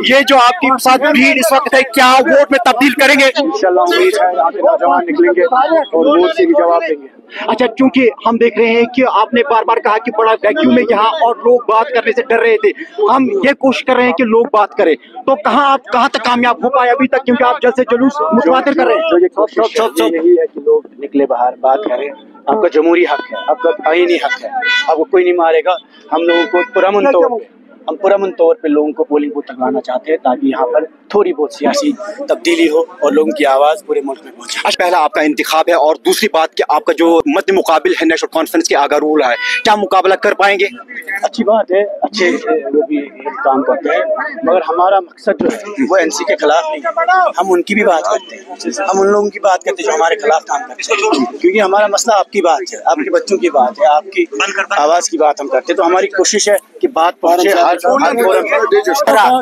ये जो आपकी साथ भीड़ इस वक्त है, क्या वोट में तब्दील करेंगे? इंशाल्लाह उम्मीद है यहाँ के नौजवान निकलेंगे और वोट से भी जवाब देंगे। अच्छा, क्योंकि हम देख रहे हैं कि आपने बार बार कहा कि बड़ा वैक्यूम है यहाँ और लोग बात करने से डर रहे थे। हम ये कोशिश कर रहे हैं कि लोग बात करें, तो कहाँ तक कामयाब हो पाए अभी तक, क्योंकि आप जैसे जुलूस मुतवातिर कर रहे हैं। जो ये कोशिश है यही है कि लोग निकले बाहर बात करें। आपका जमहूरी हक है, आपका आईनी हक है, आपको कोई नहीं मारेगा। हम लोगों को पुरअमन तौर पे लोगों को पोलिंग बूथ तक लाना चाहते हैं ताकि यहाँ पर थोड़ी बहुत सियासी तब्दीली हो और लोगों की आवाज़ पूरे मुल्क में पहुंचे। अच्छा, पहला आपका इंतखाब है और दूसरी बात कि आपका जो मद्दे मुकाबिल है नेशनल कॉन्फ्रेंस के आगा रूल है, क्या मुकाबला कर पाएंगे? अच्छी बात है, अच्छे वो भी काम करते हैं, मगर हमारा मकसद जो है वो एनसी के खिलाफ नहीं है। हम उनकी भी बात करते हैं, हम उन लोगों की बात करते हैं जो हमारे खिलाफ काम करते हैं, क्योंकि हमारा मसला आपकी बात है, आपके बच्चों की बात है, आपकी आवाज़ की बात हम करते हैं। तो हमारी कोशिश है कि बात पहुंचे हर फोरम में।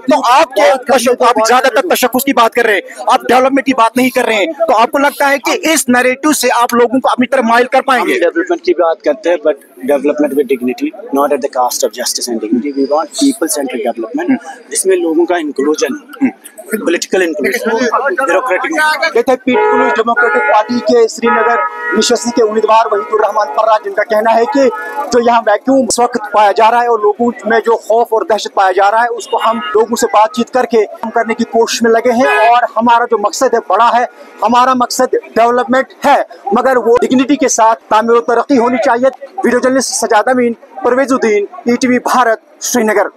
तो आप ज्यादातर तशक्कुस की बात कर रहे हैं, आप डेवलपमेंट की बात नहीं कर रहे हैं, तो आपको लगता है कि इस नैरेटिव से आप लोगों को अपनी तरफ माइल कर पाएंगे? डेवलपमेंट की बात करते हैं, but development with dignity, not at the cost of justice and dignity. We want people centric development, जिसमें लोगों का inclusion, political inclusion, bureaucratic. People's Democratic Party के श्रीनगर निशस्ती के उम्मीदवार वहीदुर रहमान फर्राज, जिनका कहना है कि जो यहाँ वैक्यूम इस वक्त पाया जा रहा है और लोगों में जो खौफ और दहशत पाया जा रहा है, उसको हम लोगों से बातचीत करके कम करने की कोशिश में लगे हैं। और हमारा जो मकसद है बड़ा है, हमारा मकसद डेवलपमेंट है, मगर वो डिग्निटी के साथ तामीर और तरक्की होनी चाहिए। वीडियो जर्नलिस्ट सजाद अमीन, परवेजुद्दीन, ETV भारत, श्रीनगर।